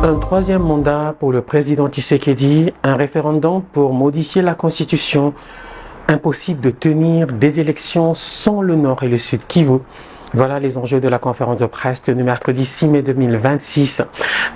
Un troisième mandat pour le président Tshisekedi, un référendum pour modifier la constitution. Impossible de tenir des élections sans le Nord et le Sud Kivu. Voilà les enjeux de la conférence de presse tenue mercredi 6 mai 2026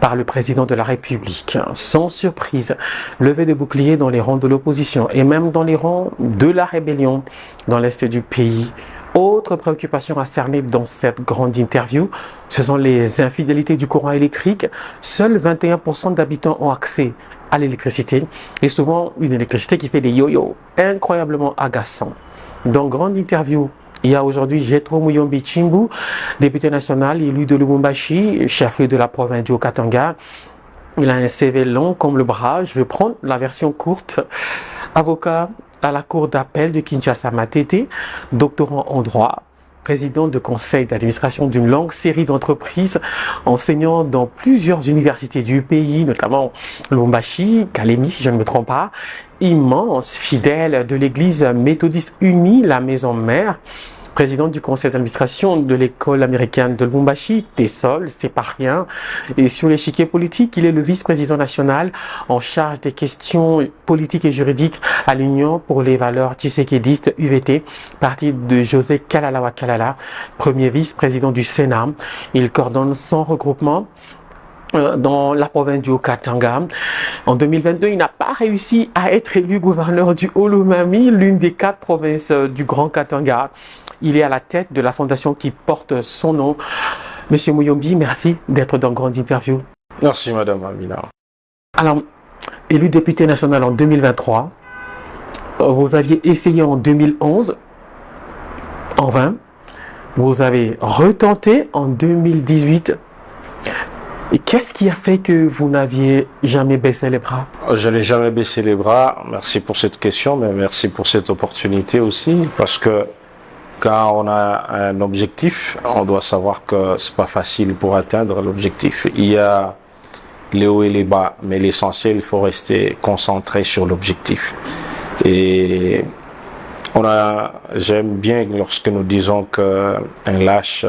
par le président de la République. Sans surprise, levée de boucliers dans les rangs de l'opposition et même dans les rangs de la rébellion dans l'est du pays. Autre préoccupation à cerner dans cette grande interview, ce sont les infidélités du courant électrique. Seuls 21% d'habitants ont accès à l'électricité et souvent une électricité qui fait des yo-yo incroyablement agaçants. Dans grande interview, il y a aujourd'hui Jethro Muyombi Chimbu, député national élu de Lubumbashi, chef-lieu de la province du Haut-Katanga. Il a un CV long comme le bras. Je vais prendre la version courte. Avocat à la cour d'appel de Kinshasa Matete, doctorant en droit, président de conseil d'administration d'une longue série d'entreprises, enseignant dans plusieurs universités du pays, notamment Lubumbashi, Kalemi si je ne me trompe pas, immense fidèle de l'église méthodiste unie, la maison mère, président du conseil d'administration de l'école américaine de Lubumbashi, TESOL, c'est pas rien. Et sur l'échiquier politique, il est le vice-président national en charge des questions politiques et juridiques à l'Union pour les valeurs tshisekédistes, UVT, parti de José Kalalawa Kalala, premier vice-président du Sénat. Il coordonne son regroupement dans la province du Haut-Katanga. En 2022, il n'a pas réussi à être élu gouverneur du Haut-Lomami, l'une des 4 provinces du Grand Katanga. Il est à la tête de la fondation qui porte son nom. Monsieur Muyombi, merci d'être dans Grande Interview. Merci Madame Amina. Alors, élu député national en 2023, vous aviez essayé en 2011, en vain. Vous avez retenté en 2018. Et qu'est-ce qui a fait que vous n'aviez jamais baissé les bras? Je n'ai jamais baissé les bras. Merci pour cette question, mais merci pour cette opportunité aussi, parce que quand on a un objectif, on doit savoir que c'est pas facile pour atteindre l'objectif. Il y a les hauts et les bas, mais l'essentiel, il faut rester concentré sur l'objectif. Et j'aime bien lorsque nous disons qu'un lâche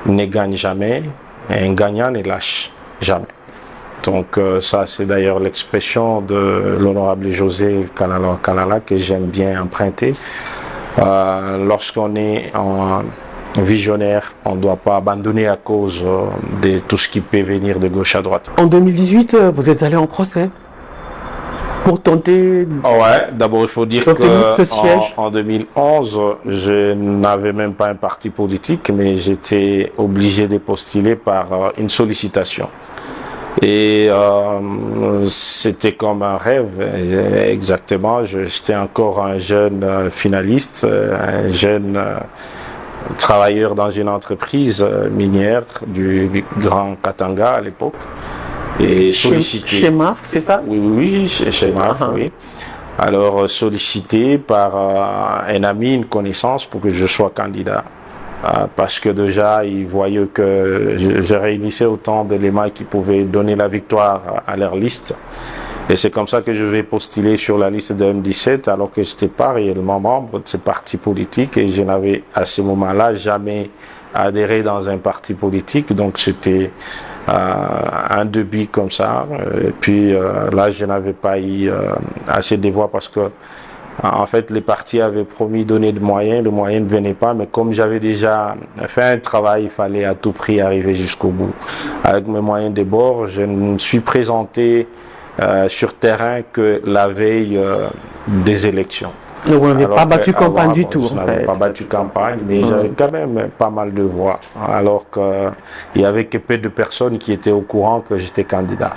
ne gagne jamais. Un gagnant ne lâche jamais. Donc ça, c'est d'ailleurs l'expression de l'honorable José Kalala que j'aime bien emprunter. Lorsqu'on est en visionnaire, on ne doit pas abandonner à cause de tout ce qui peut venir de gauche à droite. En 2018, vous êtes allé en procès pour tenter... Ouais, d'abord il faut dire qu'en 2011, je n'avais même pas un parti politique, mais j'étais obligé de postuler par une sollicitation. Et c'était comme un rêve, exactement. J'étais encore un jeune finaliste, un jeune travailleur dans une entreprise minière du Grand Katanga à l'époque. Et sollicité. Chez MAF, c'est ça? Oui, chez MAF, oui. Alors sollicité par un ami, une connaissance pour que je sois candidat. Parce que déjà, ils voyaient que je réunissais autant d'éléments qui pouvaient donner la victoire à leur liste. Et c'est comme ça que je vais postuler sur la liste de M17, alors que je n'étais pas réellement membre de ce parti politique et je n'avais à ce moment-là jamais adhéré dans un parti politique. Donc c'était un début comme ça. Et puis là, je n'avais pas eu assez de voix parce que en fait, les partis avaient promis de donner des moyens, le moyen ne venait pas, mais comme j'avais déjà fait un travail, il fallait à tout prix arriver jusqu'au bout. Avec mes moyens de bord, je me suis présenté sur terrain que la veille des élections. Donc vous n'avez pas battu campagne du tout. Je n'avais pas battu campagne, mais j'avais quand même pas mal de voix, alors qu'il y avait que peu de personnes qui étaient au courant que j'étais candidat.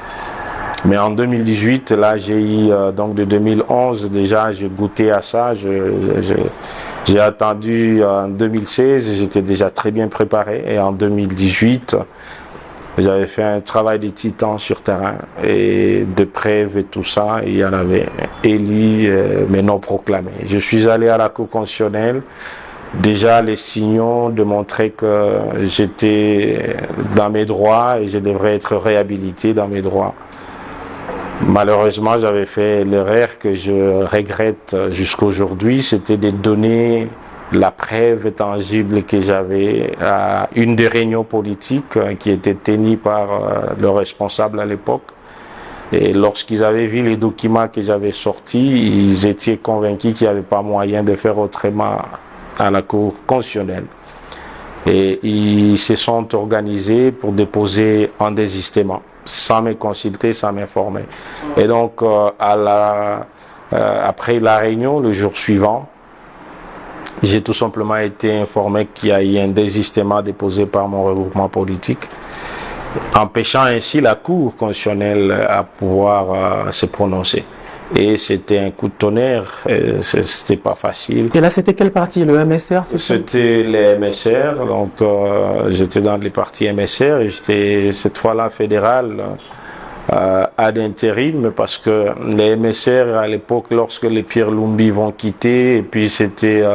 Mais en 2018, là, j'ai eu, donc de 2011, déjà, j'ai goûté à ça. J'ai attendu en 2016, j'étais déjà très bien préparé. Et en 2018, j'avais fait un travail de titan sur terrain et de preuves et tout ça. Il y en avait élu, mais non proclamé. Je suis allé à la Cour constitutionnelle. Déjà, les signaux démontraient que j'étais dans mes droits et je devrais être réhabilité dans mes droits. Malheureusement, j'avais fait l'erreur que je regrette jusqu'aujourd'hui, c'était de donner la preuve tangible que j'avais à une des réunions politiques qui était tenue par le responsable à l'époque. Et lorsqu'ils avaient vu les documents que j'avais sortis, ils étaient convaincus qu'il n'y avait pas moyen de faire autrement à la Cour constitutionnelle. Et ils se sont organisés pour déposer un désistement, sans me consulter, sans m'informer. Et donc, après la réunion, le jour suivant, j'ai tout simplement été informé qu'il y a eu un désistement déposé par mon regroupement politique, empêchant ainsi la Cour constitutionnelle à pouvoir se prononcer. Et c'était un coup de tonnerre, c'était pas facile. Et là, c'était quel parti? Le MSR? C'était les MSR, donc j'étais dans les partis MSR et j'étais cette fois-là fédéral à l'intérim parce que les MSR à l'époque, lorsque les Pierre Lumbi vont quitter, et puis c'était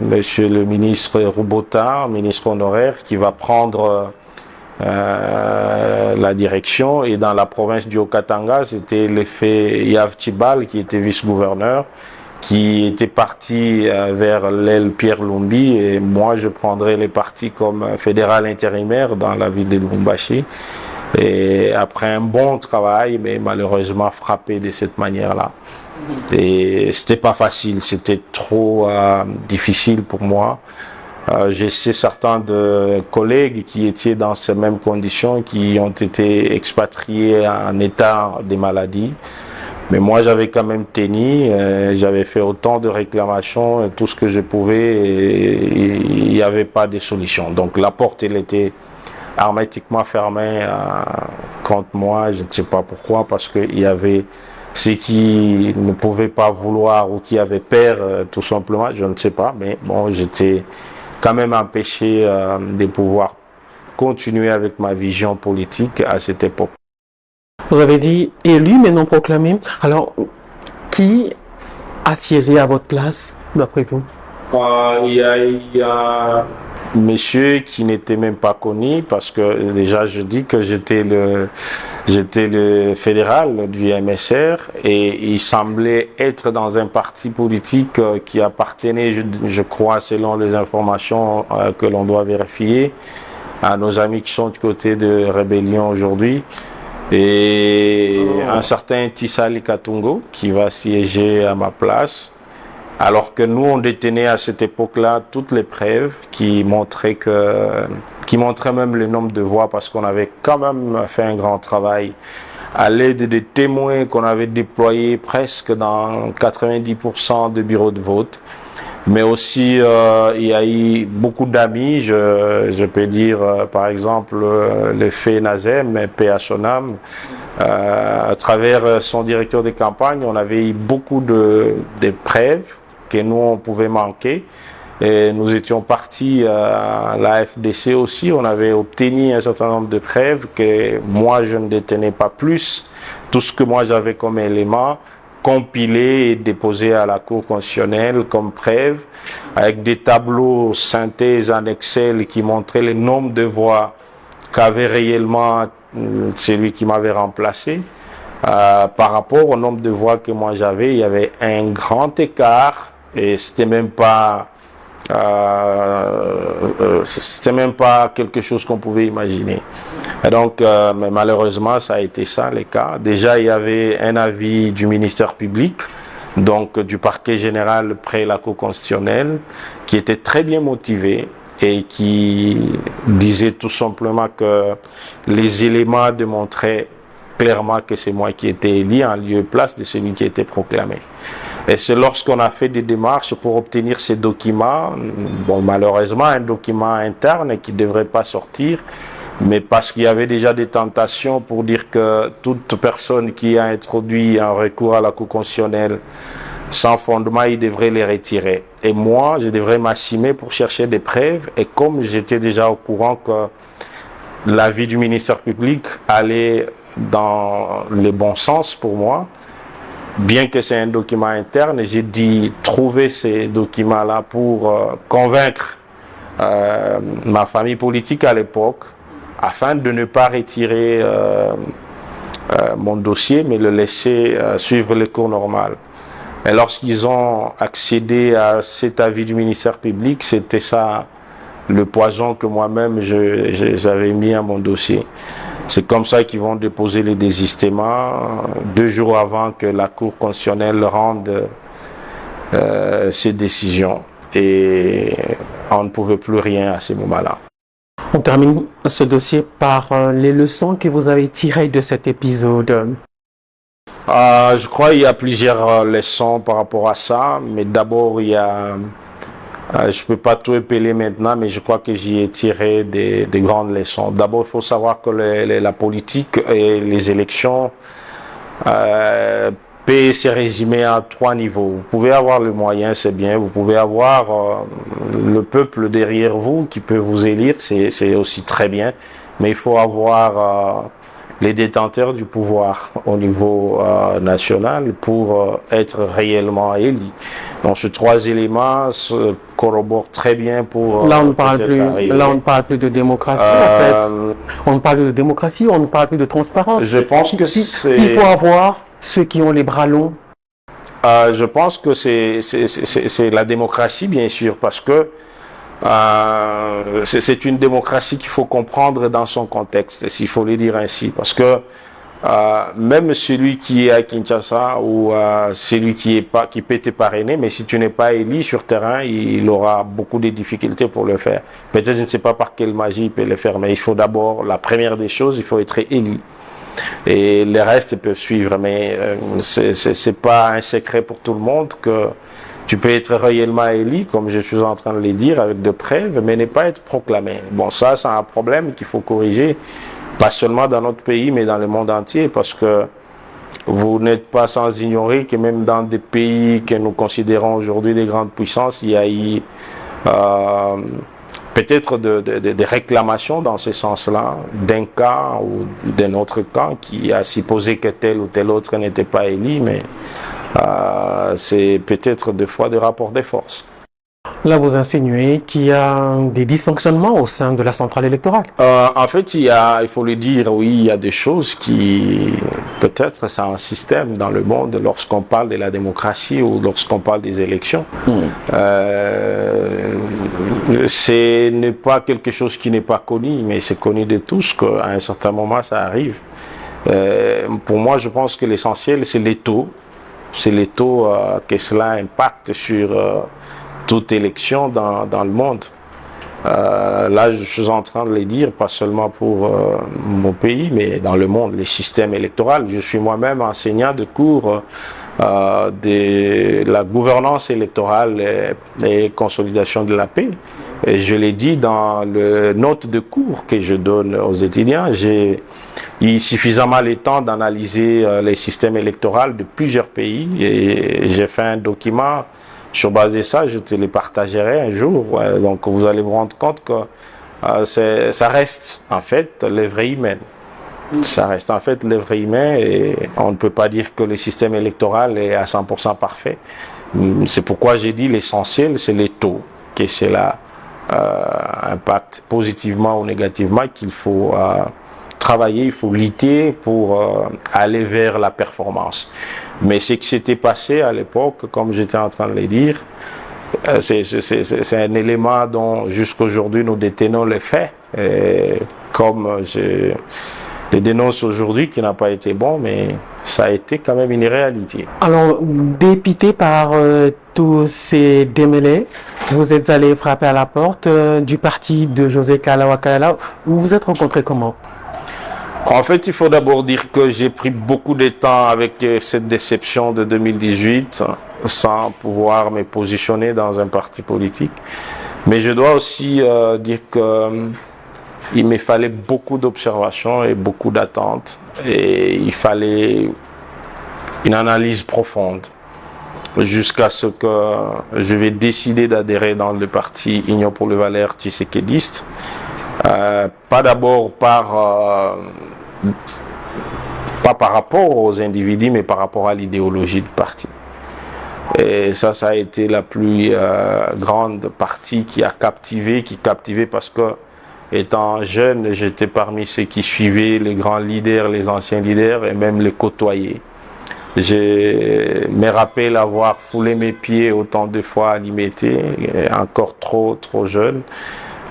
monsieur le ministre Roubota, ministre honoraire, qui va prendre la direction, et dans la province du Haut-Katanga, c'était l'effet Yav Tchibal qui était vice-gouverneur, qui était parti vers l'aile Pierre Lumbi, et moi je prendrais les partis comme fédéral intérimaire dans la ville de Lubumbashi. Et après un bon travail, mais malheureusement frappé de cette manière-là. Et c'était pas facile, c'était trop difficile pour moi. Je sais certains de collègues qui étaient dans ces mêmes conditions, qui ont été expatriés en état de maladie. Mais moi, j'avais quand même tenu, j'avais fait autant de réclamations, tout ce que je pouvais, et il n'y avait pas de solution. Donc la porte, elle était hermétiquement fermée contre moi, je ne sais pas pourquoi, parce qu'il y avait ceux qui ne pouvaient pas vouloir ou qui avaient peur, tout simplement, je ne sais pas. Mais bon, j'étais quand même empêché de pouvoir continuer avec ma vision politique à cette époque. Vous avez dit élu mais non proclamé. Alors, qui a siégé à votre place, d'après vous? Il y a monsieur qui n'était même pas connu, parce que déjà je dis que j'étais le fédéral du MSR, et il semblait être dans un parti politique qui appartenait, je crois, selon les informations que l'on doit vérifier, à nos amis qui sont du côté de Rébellion aujourd'hui. Et un certain Tissali Katungo qui va siéger à ma place, alors que nous on détenait à cette époque-là toutes les preuves qui montraient même le nombre de voix, parce qu'on avait quand même fait un grand travail à l'aide des témoins qu'on avait déployés presque dans 90% de bureaux de vote. Mais aussi, il y a eu beaucoup d'amis, je peux dire par exemple le fait Nazem, paix à son âme, à travers son directeur de campagne, on avait eu beaucoup de preuves que nous on pouvait manquer. Et nous étions partis à la FDC aussi, on avait obtenu un certain nombre de preuves que moi je ne détenais pas plus. Tout ce que moi j'avais comme élément, compilé et déposé à la Cour constitutionnelle comme preuve, avec des tableaux synthèses en Excel qui montraient le nombre de voix qu'avait réellement celui qui m'avait remplacé. Par rapport au nombre de voix que moi j'avais, il y avait un grand écart, et c'était même pas quelque chose qu'on pouvait imaginer. Et donc, mais malheureusement, ça a été ça le cas. Déjà, il y avait un avis du ministère public, donc du parquet général près la Cour constitutionnelle, qui était très bien motivé et qui disait tout simplement que les éléments démontraient clairement que c'est moi qui étais élu en lieu et place de celui qui était proclamé. Et c'est lorsqu'on a fait des démarches pour obtenir ces documents, bon, malheureusement un document interne qui ne devrait pas sortir, mais parce qu'il y avait déjà des tentations pour dire que toute personne qui a introduit un recours à la Cour constitutionnelle sans fondement, il devrait les retirer. Et moi, je devrais m'assumer pour chercher des preuves, et comme j'étais déjà au courant que l'avis du ministère public allait dans le bon sens pour moi, bien que c'est un document interne, j'ai dit trouver ces documents-là pour convaincre ma famille politique à l'époque, afin de ne pas retirer mon dossier, mais le laisser suivre les cours normales. Et lorsqu'ils ont accédé à cet avis du ministère public, c'était ça le poison que moi-même j'avais mis à mon dossier. C'est comme ça qu'ils vont déposer les désistements 2 jours avant que la Cour constitutionnelle rende ses décisions. Et on ne pouvait plus rien à ce moment-là. On termine ce dossier par les leçons que vous avez tirées de cet épisode. Je crois qu'il y a plusieurs leçons par rapport à ça, mais d'abord il y a, je peux pas tout épeler maintenant, mais je crois que j'y ai tiré des grandes leçons. D'abord, il faut savoir que la politique et les élections peut se résumer à 3 niveaux. Vous pouvez avoir le moyen, c'est bien. Vous pouvez avoir le peuple derrière vous qui peut vous élire, c'est aussi très bien. Mais il faut avoir les détenteurs du pouvoir au niveau national pour être réellement élu. Donc ces 3 éléments se corroborent très bien pour là on ne parle plus de démocratie en fait. On ne parle de démocratie, on ne parle plus de transparence. Je pense que il faut avoir ceux qui ont les bras longs. Je pense que c'est la démocratie bien sûr, parce que c'est une démocratie qu'il faut comprendre dans son contexte, s'il faut le dire ainsi, parce que même celui qui est à Kinshasa ou celui qui peut être parrainé, mais si tu n'es pas élu sur terrain, il aura beaucoup de difficultés pour le faire. Peut-être je ne sais pas par quelle magie il peut le faire, mais il faut d'abord, la première des choses, il faut être élu. Et les restes peuvent suivre, mais c'est pas un secret pour tout le monde que tu peux être réellement élu, comme je suis en train de le dire, avec de preuves, mais ne pas être proclamé. Bon, ça, c'est un problème qu'il faut corriger, pas seulement dans notre pays, mais dans le monde entier, parce que vous n'êtes pas sans ignorer que même dans des pays que nous considérons aujourd'hui des grandes puissances, il y a eu peut-être des réclamations dans ce sens-là, d'un cas ou d'un autre cas qui a supposé que tel ou tel autre n'était pas élu, mais c'est peut-être des fois des rapports de force. Là, vous insinuez qu'il y a des dysfonctionnements au sein de la centrale électorale. En fait, il faut le dire, oui, il y a des choses qui, peut-être, c'est un système dans le monde lorsqu'on parle de la démocratie ou lorsqu'on parle des élections. Ce n'est pas quelque chose qui n'est pas connu, mais c'est connu de tous qu'à un certain moment, ça arrive. Pour moi, je pense que l'essentiel, c'est les taux. C'est les taux que cela impacte sur toute élection dans le monde. Là, je suis en train de le dire, pas seulement pour mon pays, mais dans le monde, les systèmes électoraux. Je suis moi-même enseignant de cours de la gouvernance électorale et consolidation de la paix. Et je l'ai dit dans le note de cours que je donne aux étudiants. J'ai eu suffisamment le temps d'analyser les systèmes électoraux de plusieurs pays et j'ai fait un document. Sur base de ça, je te les partagerai un jour. Donc vous allez vous rendre compte que ça reste en fait l'œuvre humaine. Ça reste en fait l'œuvre humaine et on ne peut pas dire que le système électoral est à 100% parfait. C'est pourquoi j'ai dit l'essentiel, c'est les taux, que cela impacte positivement ou négativement, qu'il faut travailler, il faut lutter pour aller vers la performance. Mais ce qui s'était passé à l'époque, comme j'étais en train de le dire, c'est un élément dont jusqu'aujourd'hui nous détenons les faits. Et comme je le dénonce aujourd'hui, qui n'a pas été bon, mais ça a été quand même une réalité. Alors, dépité par tous ces démêlés, vous êtes allé frapper à la porte du parti de José Kalawa Kayala. Vous vous êtes rencontrés comment? En fait, il faut d'abord dire que j'ai pris beaucoup de temps avec cette déception de 2018 sans pouvoir me positionner dans un parti politique. Mais je dois aussi dire qu'il me fallait beaucoup d'observations et beaucoup d'attentes. Et il fallait une analyse profonde jusqu'à ce que je vais décider d'adhérer dans le parti Union pour les valeurs tshisekedi. Pas d'abord pas par rapport aux individus, mais par rapport à l'idéologie du parti. Et ça a été la plus grande partie qui captivait parce que, étant jeune, j'étais parmi ceux qui suivaient les grands leaders, les anciens leaders et même les côtoyer. Je me rappelle avoir foulé mes pieds autant de fois à l'IMT, encore trop jeune.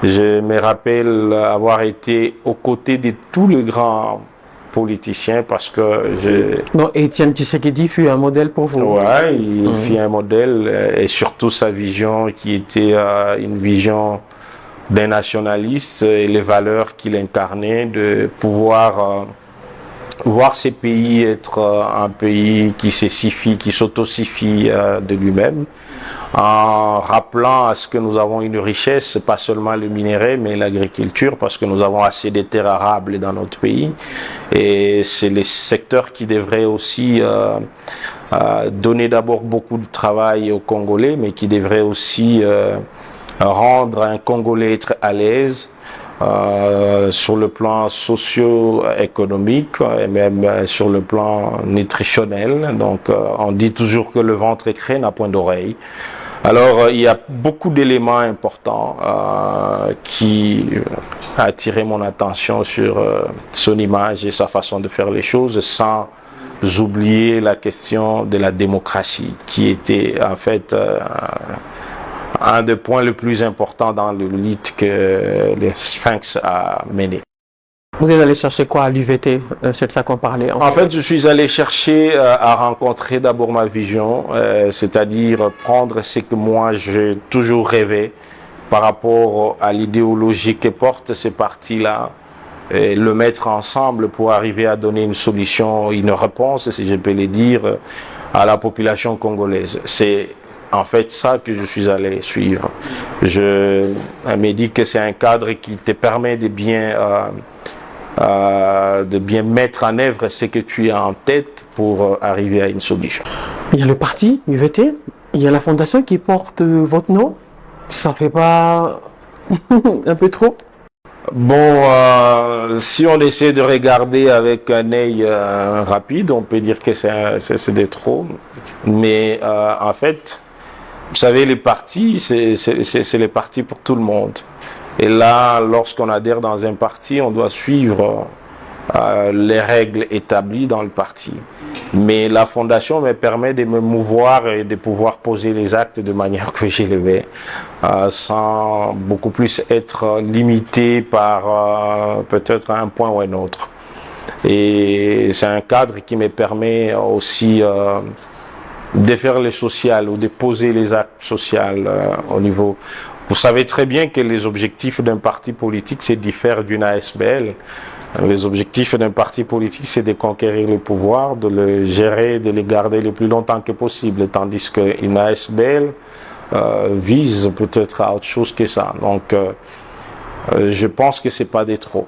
Je me rappelle avoir été aux côtés de tous les grands politiciens parce que Donc Étienne Tshisekedi fut un modèle pour vous. Ouais, il fut un modèle et surtout sa vision qui était une vision d'un nationaliste et les valeurs qu'il incarnait, de pouvoir voir ces pays être un pays qui s'essifie, qui s'autosifie de lui-même, en rappelant à ce que nous avons une richesse, pas seulement le minerai, mais l'agriculture, parce que nous avons assez de terres arables dans notre pays. Et c'est les secteurs qui devraient aussi donner d'abord beaucoup de travail aux Congolais, mais qui devraient aussi rendre un Congolais être à l'aise, sur le plan socio-économique et même sur le plan nutritionnel. Donc on dit toujours que le ventre écré n'a point d'oreille. Alors il y a beaucoup d'éléments importants qui a attiré mon attention sur son image et sa façon de faire les choses, sans oublier la question de la démocratie qui était en fait un des points les plus importants dans le lutte que les Sphinx a mené. Vous êtes allé chercher quoi à l'UVT, c'est de ça qu'on parlait? En fait, je suis allé chercher à rencontrer d'abord ma vision, c'est-à-dire prendre ce que moi j'ai toujours rêvé par rapport à l'idéologie que portent ces partis-là, et le mettre ensemble pour arriver à donner une solution, une réponse, si je peux le dire, à la population congolaise. C'est en fait ça que je suis allé suivre. Je me dis que c'est un cadre qui te permet de bien mettre en œuvre ce que tu as en tête pour arriver à une solution. Il y a le parti UVT, il y a la fondation qui porte votre nom. Ça fait pas un peu trop? Bon, si on essaie de regarder avec un œil rapide, on peut dire que c'est de trop. Mais en fait, vous savez, les partis, c'est les partis pour tout le monde. Et là, lorsqu'on adhère dans un parti, on doit suivre les règles établies dans le parti. Mais la fondation me permet de me mouvoir et de pouvoir poser les actes de manière que je les vais, sans beaucoup plus être limité par peut-être un point ou un autre. Et c'est un cadre qui me permet aussi de faire le social ou de poser les actes sociaux au niveau. Vous savez très bien que les objectifs d'un parti politique, c'est diffère d'une ASBL. Les objectifs d'un parti politique, c'est de conquérir le pouvoir, de le gérer, de le garder le plus longtemps que possible, tandis qu'une ASBL vise peut-être à autre chose que ça. Donc, je pense que c'est pas des trop.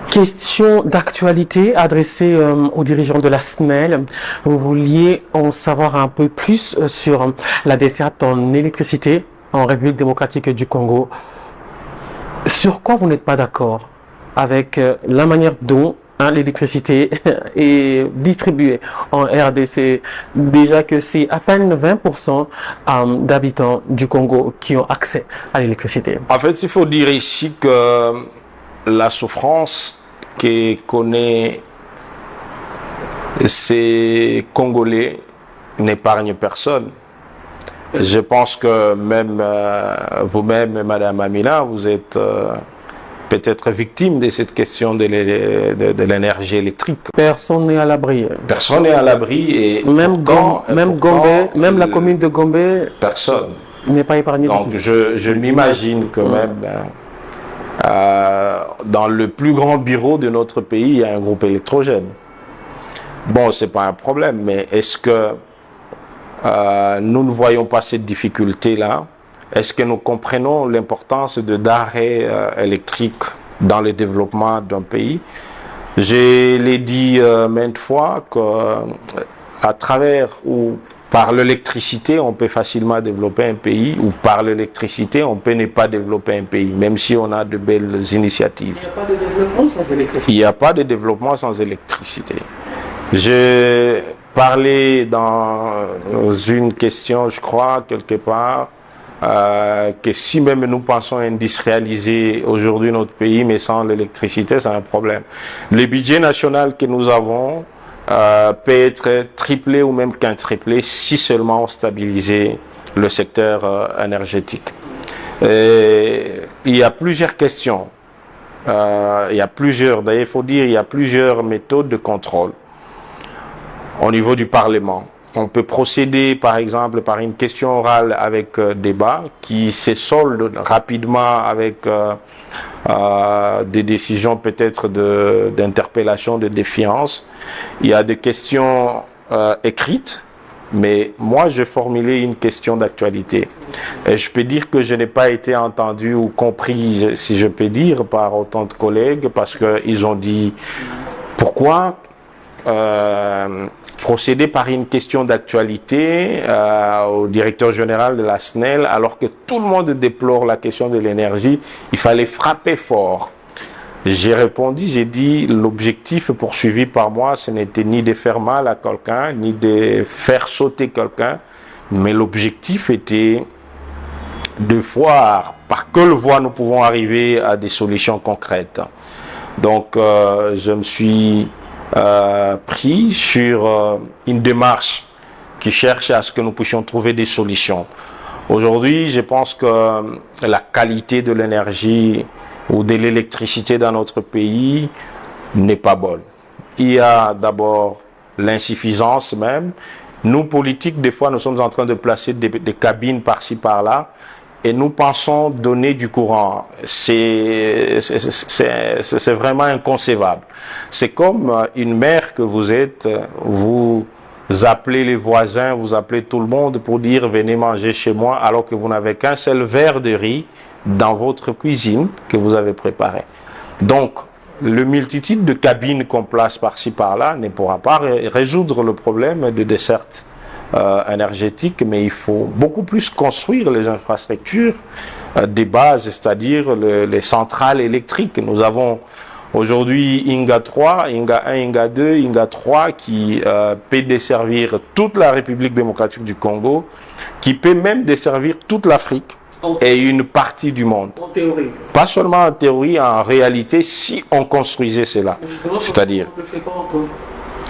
Question d'actualité adressée aux dirigeants de la SNEL. Vous vouliez en savoir un peu plus sur la desserte en électricité en République démocratique du Congo. Sur quoi vous n'êtes pas d'accord avec la manière dont l'électricité est distribuée en RDC? Déjà que c'est à peine 20% d'habitants du Congo qui ont accès à l'électricité. En fait, il faut dire ici que la souffrance que connaît ces Congolais n'épargne personne. Je pense que même vous-même, Madame Amina, vous êtes peut-être victime de cette question de l'énergie électrique. Personne n'est à l'abri. Personne n'est à l'abri et même Gombe, même la commune de Gombe, personne n'est pas épargnée. Donc je m'imagine que même dans le plus grand bureau de notre pays, il y a un groupe électrogène. Bon, c'est pas un problème, mais est-ce que nous ne voyons pas cette difficulté-là? Est-ce que nous comprenons l'importance de d'arrêt électrique dans le développement d'un pays? Je l'ai dit maintes fois qu'à travers ou par l'électricité, on peut facilement développer un pays, ou par l'électricité, on peut ne pas développer un pays, même si on a de belles initiatives. Il n'y a pas de développement sans électricité. Il n'y a pas de développement sans électricité. Je parlais dans une question, je crois, quelque part, que si même nous pensons industrialiser aujourd'hui notre pays, mais sans l'électricité, c'est un problème. Le budget national que nous avons peut être triplé ou même quintuplé si seulement on stabilisait le secteur énergétique. Et il y a plusieurs questions. D'ailleurs, il faut dire, il y a plusieurs méthodes de contrôle au niveau du Parlement. On peut procéder, par exemple, par une question orale avec débat qui se solde rapidement avec des décisions peut-être d'interpellation, de défiance. Il y a des questions écrites, mais moi, j'ai formulé une question d'actualité. Et je peux dire que je n'ai pas été entendu ou compris, si je peux dire, par autant de collègues, parce qu'ils ont dit pourquoi procéder par une question d'actualité au directeur général de la SNEL, alors que tout le monde déplore la question de l'énergie, il fallait frapper fort. J'ai répondu, j'ai dit, l'objectif poursuivi par moi, ce n'était ni de faire mal à quelqu'un, ni de faire sauter quelqu'un, mais l'objectif était de voir par quelle voie nous pouvons arriver à des solutions concrètes. Donc, je me suis pris sur une démarche qui cherche à ce que nous puissions trouver des solutions. Aujourd'hui, je pense que la qualité de l'énergie ou de l'électricité dans notre pays n'est pas bonne. Il y a d'abord l'insuffisance même. Nous, politiques, des fois, nous sommes en train de placer des cabines par-ci, par-là, et nous pensons donner du courant. C'est vraiment inconcevable. C'est comme une mère que vous êtes, vous appelez les voisins, vous appelez tout le monde pour dire venez manger chez moi, alors que vous n'avez qu'un seul verre de riz dans votre cuisine que vous avez préparé. Donc, le multitude de cabines qu'on place par-ci par-là ne pourra pas résoudre le problème de desserte énergétique, mais il faut beaucoup plus construire les infrastructures des bases, c'est-à-dire les centrales électriques. Nous avons aujourd'hui INGA 3, INGA 1, INGA 2, INGA 3 qui peut desservir toute la République démocratique du Congo, qui peut même desservir toute l'Afrique et une partie du monde. En théorie. Pas seulement en théorie, en réalité, si on construisait cela. C'est-à-dire, on ne le fait pas encore.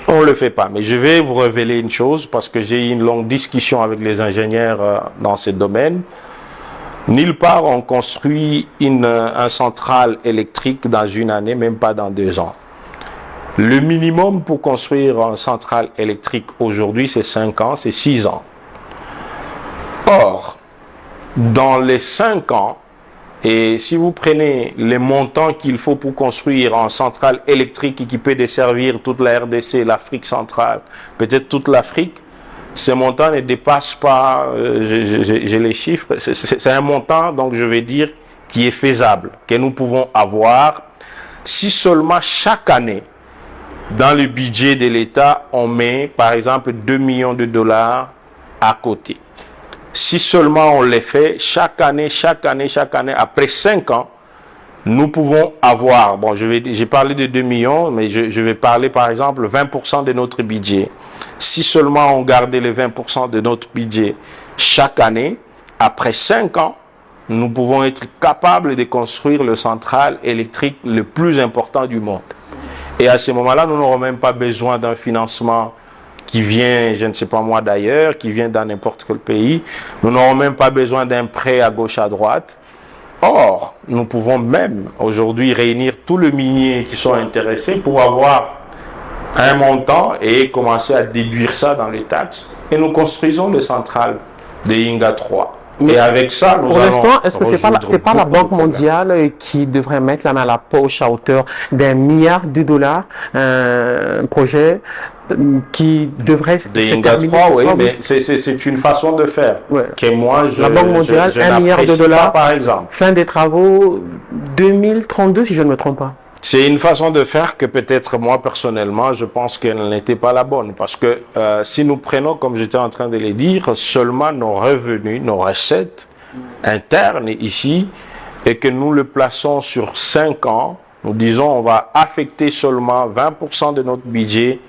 on ne le fait pas. Mais je vais vous révéler une chose, parce que j'ai eu une longue discussion avec les ingénieurs dans ce domaine. Nulle part on construit un centrale électrique dans une année, même pas dans 2 ans. Le minimum pour construire une centrale électrique aujourd'hui, c'est 5 ans, c'est 6 ans. Or, dans les 5 ans, et si vous prenez les montants qu'il faut pour construire une centrale électrique qui peut desservir toute la RDC, l'Afrique centrale, peut-être toute l'Afrique, ces montants ne dépassent pas, j'ai les chiffres, c'est un montant, donc je vais dire, qui est faisable, que nous pouvons avoir si seulement chaque année, dans le budget de l'État, on met par exemple 2 millions de dollars à côté. Si seulement on les fait chaque année, après 5 ans, nous pouvons avoir, bon, j'ai parlé de 2 millions, mais je vais parler par exemple 20% de notre budget. Si seulement on gardait les 20% de notre budget chaque année, après 5 ans, nous pouvons être capables de construire le central électrique le plus important du monde. Et à ce moment-là, nous n'aurons même pas besoin d'un financement qui vient, je ne sais pas moi d'ailleurs, qui vient dans n'importe quel pays. Nous n'aurons même pas besoin d'un prêt à gauche, à droite. Or, nous pouvons même aujourd'hui réunir tous les miniers qui sont intéressés pour avoir un montant et commencer à déduire ça dans les taxes. Et nous construisons les centrales de INGA 3. Mais et avec ça, nous pour l'instant, est-ce que c'est pas la Banque mondiale qui devrait mettre la main à la poche à hauteur d'1 milliard de dollars, un projet qui devrait se INGA 3, oui, mais c'est une façon de faire. Ouais. Que moi, la Banque mondiale, 1 milliard de dollars, par exemple. Fin des travaux 2032, si je ne me trompe pas. C'est une façon de faire que peut-être moi personnellement je pense qu'elle n'était pas la bonne, parce que si nous prenons, comme j'étais en train de le dire, seulement nos revenus, nos recettes internes ici, et que nous le plaçons sur 5 ans, nous disons on va affecter seulement 20% de notre budget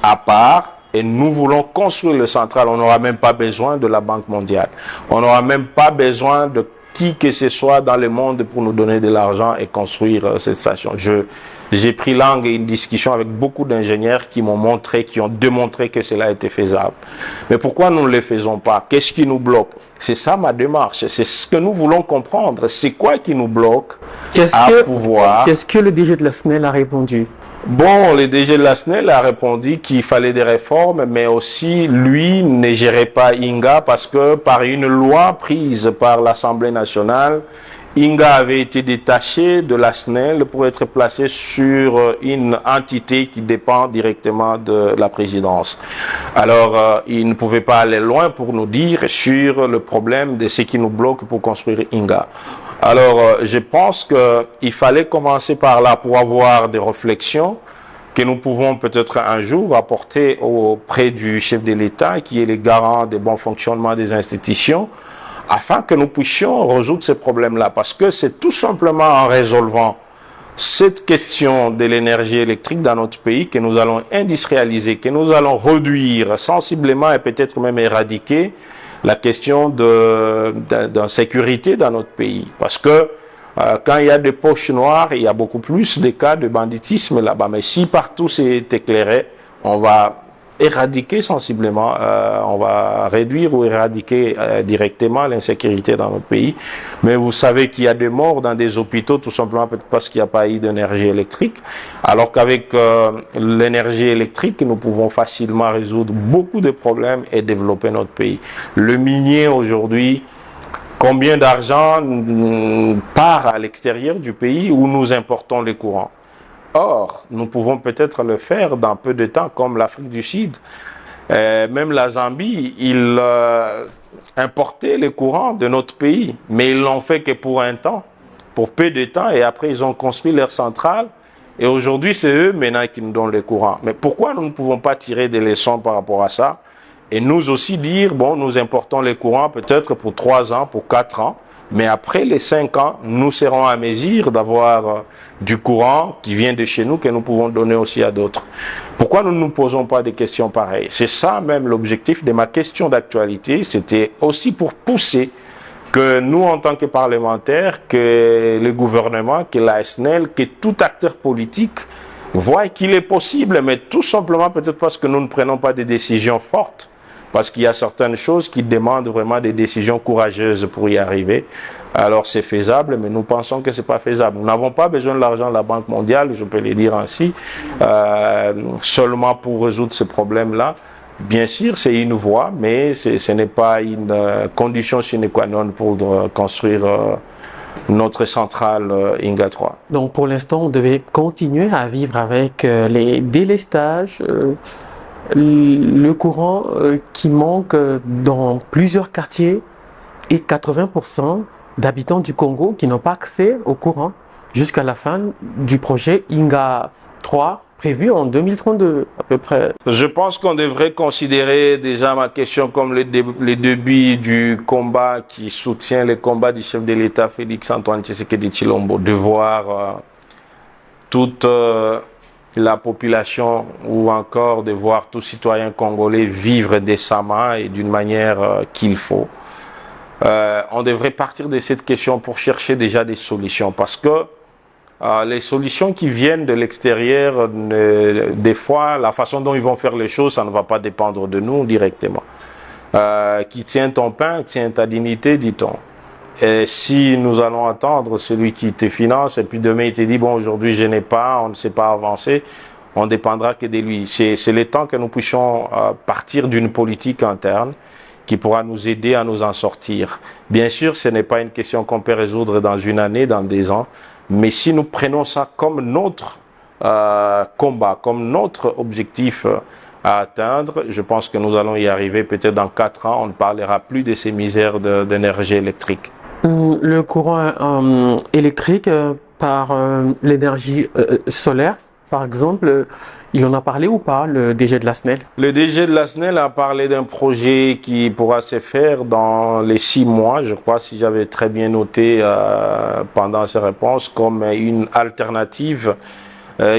à part, et nous voulons construire le central, on n'aura même pas besoin de la Banque mondiale, on n'aura même pas besoin de qui que ce soit dans le monde pour nous donner de l'argent et construire cette station. J'ai pris langue et une discussion avec beaucoup d'ingénieurs qui m'ont montré, qui ont démontré que cela était faisable. Mais pourquoi nous ne le faisons pas? Qu'est-ce qui nous bloque? C'est ça ma démarche, c'est ce que nous voulons comprendre. C'est quoi qui nous bloque à pouvoir... Qu'est-ce que le DG de la SNEL a répondu? Bon, le DG de la SNEL a répondu qu'il fallait des réformes, mais aussi, lui, ne gérait pas INGA parce que par une loi prise par l'Assemblée nationale, INGA avait été détaché de la SNEL pour être placé sur une entité qui dépend directement de la présidence. Alors, il ne pouvait pas aller loin pour nous dire sur le problème de ce qui nous bloque pour construire INGA. Alors, je pense qu'il fallait commencer par là pour avoir des réflexions que nous pouvons peut-être un jour apporter auprès du chef de l'État, qui est le garant des bons fonctionnements des institutions, afin que nous puissions résoudre ces problèmes-là. Parce que c'est tout simplement en résolvant cette question de l'énergie électrique dans notre pays que nous allons industrialiser, que nous allons réduire sensiblement et peut-être même éradiquer la question d'insécurité dans notre pays. Parce que quand il y a des poches noires, il y a beaucoup plus de cas de banditisme là-bas. Mais si partout c'est éclairé, on va éradiquer sensiblement, on va réduire ou éradiquer directement l'insécurité dans notre pays. Mais vous savez qu'il y a des morts dans des hôpitaux tout simplement parce qu'il n'y a pas eu d'énergie électrique. Alors qu'avec l'énergie électrique, nous pouvons facilement résoudre beaucoup de problèmes et développer notre pays. Le minier aujourd'hui, combien d'argent part à l'extérieur du pays où nous importons les courants? Or, nous pouvons peut-être le faire dans peu de temps, comme l'Afrique du Sud. Même la Zambie, ils importaient les courants de notre pays, mais ils l'ont fait que pour un temps, pour peu de temps, et après ils ont construit leur centrale. Et aujourd'hui, c'est eux maintenant qui nous donnent les courants. Mais pourquoi nous ne pouvons pas tirer des leçons par rapport à ça et nous aussi dire, bon, nous importons les courants peut-être pour 3 ans, pour 4 ans, mais après les 5 ans, nous serons à mesure d'avoir du courant qui vient de chez nous, que nous pouvons donner aussi à d'autres. Pourquoi nous ne nous posons pas des questions pareilles? C'est ça même l'objectif de ma question d'actualité, c'était aussi pour pousser que nous, en tant que parlementaires, que le gouvernement, que la SNEL, que tout acteur politique voit qu'il est possible, mais tout simplement peut-être parce que nous ne prenons pas des décisions fortes, parce qu'il y a certaines choses qui demandent vraiment des décisions courageuses pour y arriver. Alors c'est faisable, mais nous pensons que ce n'est pas faisable. Nous n'avons pas besoin de l'argent de la Banque mondiale, je peux le dire ainsi, seulement pour résoudre ce problème-là. Bien sûr, c'est une voie, mais ce n'est pas une condition sine qua non pour construire notre centrale INGA 3. Donc pour l'instant, on devait continuer à vivre avec les délestages, le courant qui manque dans plusieurs quartiers et 80% d'habitants du Congo qui n'ont pas accès au courant jusqu'à la fin du projet INGA 3 prévu en 2032 à peu près. Je pense qu'on devrait considérer déjà ma question comme le début du combat qui soutient les combats du chef de l'État Félix Antoine Tshisekedi Tshilombo, de voir toute la population ou encore de voir tout citoyen congolais vivre décemment et d'une manière qu'il faut. On devrait partir de cette question pour chercher déjà des solutions, parce que les solutions qui viennent de l'extérieur, des fois, la façon dont ils vont faire les choses, ça ne va pas dépendre de nous directement. Qui tient ton pain, tient ta dignité, dit-on. Et si nous allons attendre celui qui te finance, et puis demain il te dit, bon, aujourd'hui je n'ai pas, on ne sait pas avancer, on dépendra que de lui. C'est le temps que nous puissions partir d'une politique interne qui pourra nous aider à nous en sortir. Bien sûr, ce n'est pas une question qu'on peut résoudre dans une année, dans 2 ans, mais si nous prenons ça comme notre combat, comme notre objectif à atteindre, je pense que nous allons y arriver. Peut-être dans 4 ans, on ne parlera plus de ces misères d'énergie électrique. Le courant électrique par l'énergie solaire, par exemple, il en a parlé ou pas, le DG de la SNEL? Le DG de la SNEL a parlé d'un projet qui pourra se faire dans les 6 mois, je crois, si j'avais très bien noté pendant ses réponses, comme une alternative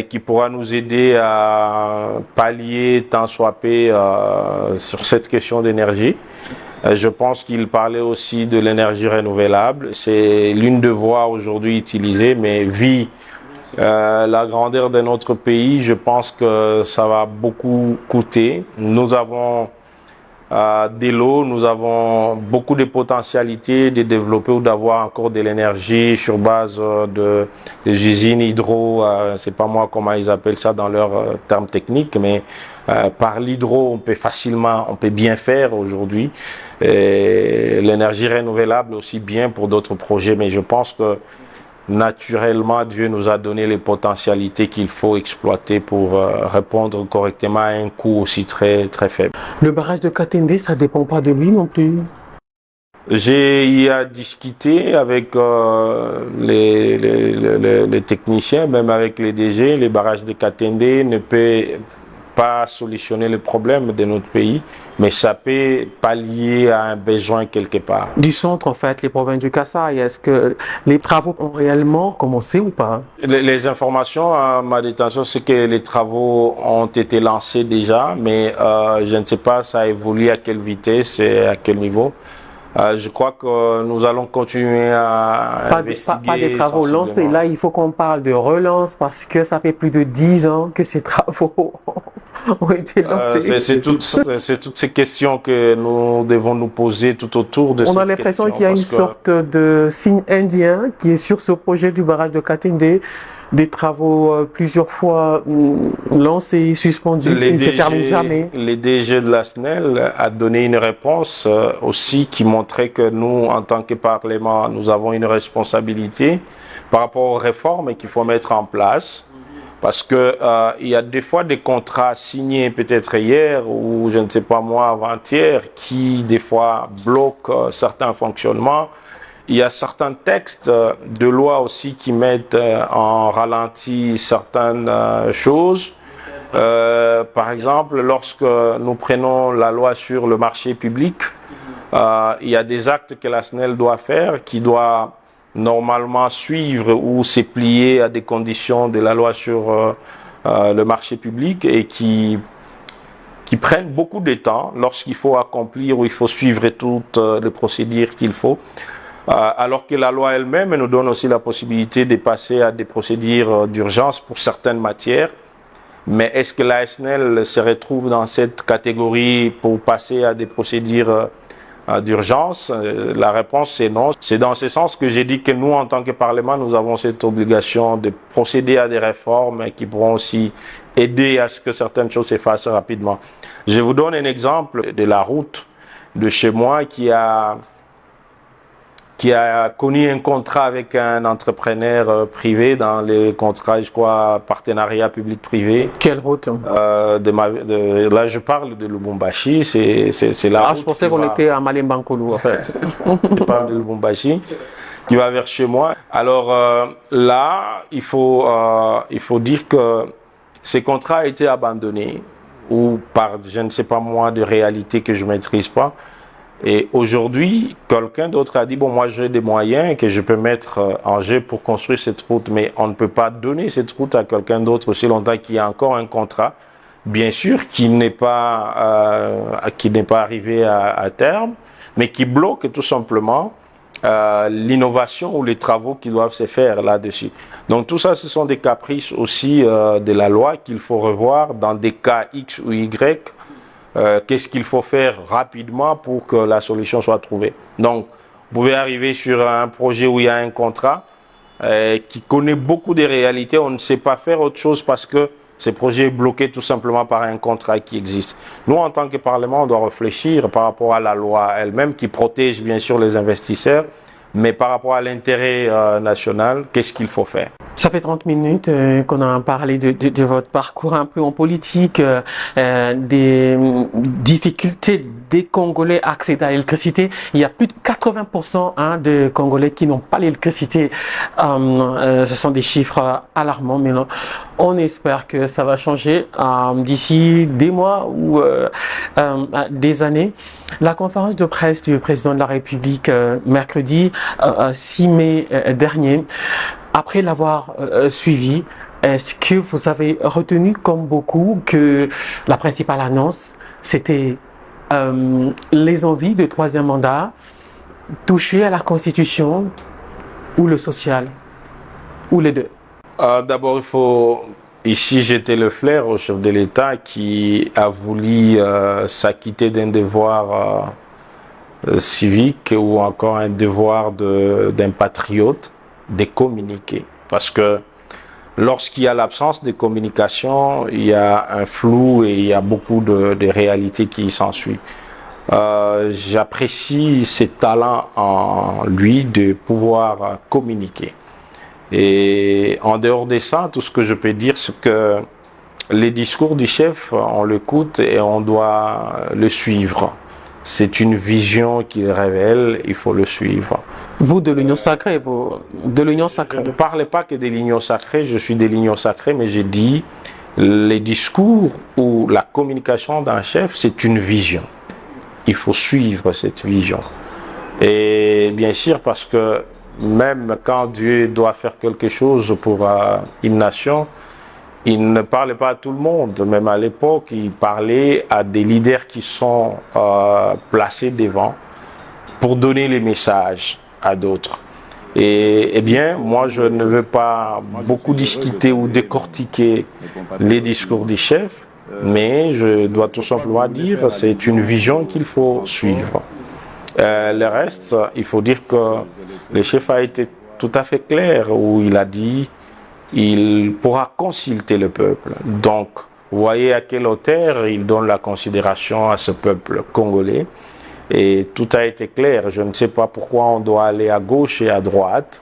qui pourra nous aider à pallier tant soit peu sur cette question d'énergie. Je pense qu'il parlait aussi de l'énergie renouvelable. C'est l'une des voies aujourd'hui utilisées, mais vu La grandeur de notre pays, je pense que ça va beaucoup coûter. Nous avons de l'eau, nous avons beaucoup de potentialités de développer ou d'avoir encore de l'énergie sur base des usines hydro, c'est pas moi comment ils appellent ça dans leurs termes techniques, mais par l'hydro, on peut bien faire aujourd'hui. L'énergie renouvelable aussi bien pour d'autres projets, mais je pense que naturellement, Dieu nous a donné les potentialités qu'il faut exploiter pour répondre correctement à un coût aussi très, très faible. Le barrage de Katende, ça ne dépend pas de lui non plus. J'ai y à discuter avec les techniciens, même avec les DG. Les barrages de Katende ne peuvent pas solutionner le problème de notre pays, mais ça peut pallier à un besoin quelque part. Du centre, en fait, les provinces du Kasaï, est-ce que les travaux ont réellement commencé ou pas? Les informations à ma détention, c'est que les travaux ont été lancés déjà, mais je ne sais pas ça évolue à quelle vitesse et à quel niveau. Je crois que nous allons continuer à investiguer. Pas des travaux lancés. Là, il faut qu'on parle de relance parce que ça fait plus de 10 ans que ces travaux ont été lancés. C'est toutes ces questions que nous devons nous poser tout autour de cette question. On a l'impression qu'il y a une sorte de signe indien qui est sur ce projet du barrage de Katende. Des travaux plusieurs fois lancés, suspendus, qui ne se terminent jamais. Les DG de la SNEL a donné une réponse aussi qui montrait que nous, en tant que Parlement, nous avons une responsabilité par rapport aux réformes qu'il faut mettre en place. Parce que il y a des fois des contrats signés peut-être hier ou je ne sais pas moi avant-hier qui des fois bloquent certains fonctionnements. Il y a certains textes de loi aussi qui mettent en ralenti certaines choses. Par exemple, lorsque nous prenons la loi sur le marché public, il y a des actes que la SNEL doit faire, qui doit normalement suivre ou se plier à des conditions de la loi sur le marché public et qui prennent beaucoup de temps lorsqu'il faut accomplir ou il faut suivre toutes les procédures qu'il faut. Alors que la loi elle-même nous donne aussi la possibilité de passer à des procédures d'urgence pour certaines matières. Mais est-ce que la SNEL se retrouve dans cette catégorie pour passer à des procédures d'urgence? La réponse c'est non. C'est dans ce sens que j'ai dit que nous, en tant que Parlement, nous avons cette obligation de procéder à des réformes qui pourront aussi aider à ce que certaines choses se fassent rapidement. Je vous donne un exemple de la route de chez moi qui a connu un contrat avec un entrepreneur privé dans les contrats, je crois, partenariat public-privé. Quelle route? Là, je parle de Lubumbashi, c'est la route. Je pensais qu'on était à Malembankolo, en fait. Je parle de Lubumbashi, qui va vers chez moi. Alors là, il faut dire que ce contrat a été abandonné, ou par, je ne sais pas moi, de réalité que je ne maîtrise pas. Et aujourd'hui, quelqu'un d'autre a dit, bon, moi j'ai des moyens que je peux mettre en jeu pour construire cette route, mais on ne peut pas donner cette route à quelqu'un d'autre aussi longtemps qu'il y a encore un contrat, bien sûr, qui n'est pas arrivé à terme, mais qui bloque tout simplement l'innovation ou les travaux qui doivent se faire là-dessus. Donc tout ça, ce sont des caprices aussi de la loi qu'il faut revoir dans des cas X ou Y. Qu'est-ce qu'il faut faire rapidement pour que la solution soit trouvée. Donc, vous pouvez arriver sur un projet où il y a un contrat qui connaît beaucoup de réalités. On ne sait pas faire autre chose parce que ce projet est bloqué tout simplement par un contrat qui existe. Nous, en tant que Parlement, on doit réfléchir par rapport à la loi elle-même qui protège bien sûr les investisseurs, mais par rapport à l'intérêt national, qu'est-ce qu'il faut faire? Ça fait 30 minutes qu'on a parlé de votre parcours un peu en politique, des difficultés des Congolais à accéder à l'électricité. Il y a plus de 80% de Congolais qui n'ont pas l'électricité. Ce sont des chiffres alarmants, mais non, on espère que ça va changer d'ici des mois ou des années. La conférence de presse du président de la République mercredi 6 mai dernier, après l'avoir suivi, est-ce que vous avez retenu comme beaucoup que la principale annonce, c'était les envies de troisième mandat, toucher à la Constitution ou le social, ou les deux? D'abord, il faut... Ici, j'étais le flair au chef de l'État qui a voulu s'acquitter d'un devoir civique ou encore un devoir d'un patriote de communiquer. Parce que lorsqu'il y a l'absence de communication, il y a un flou et il y a beaucoup de réalités qui s'ensuivent. J'apprécie ce talent en lui de pouvoir communiquer. Et en dehors de ça, tout ce que je peux dire, c'est que les discours du chef, on l'écoute et on doit le suivre. C'est une vision qu'il révèle, il faut le suivre. Vous, de l'Union sacrée, de l'Union sacrée. Je ne parlais pas que de l'Union sacrée, je suis de l'Union sacrée, mais j'ai dit les discours ou la communication d'un chef, c'est une vision. Il faut suivre cette vision. Et bien sûr, parce que même quand Dieu doit faire quelque chose pour une nation, il ne parlait pas à tout le monde. Même à l'époque, il parlait à des leaders qui sont placés devant pour donner les messages à d'autres. Et bien, moi, je ne veux pas beaucoup discuter ou décortiquer les discours du chef, mais je dois tout simplement dire que c'est une vision qu'il faut suivre. Le reste, il faut dire que le chef a été tout à fait clair où il a dit il pourra consulter le peuple. Donc, vous voyez à quelle hauteur il donne la considération à ce peuple congolais. Et tout a été clair. Je ne sais pas pourquoi on doit aller à gauche et à droite,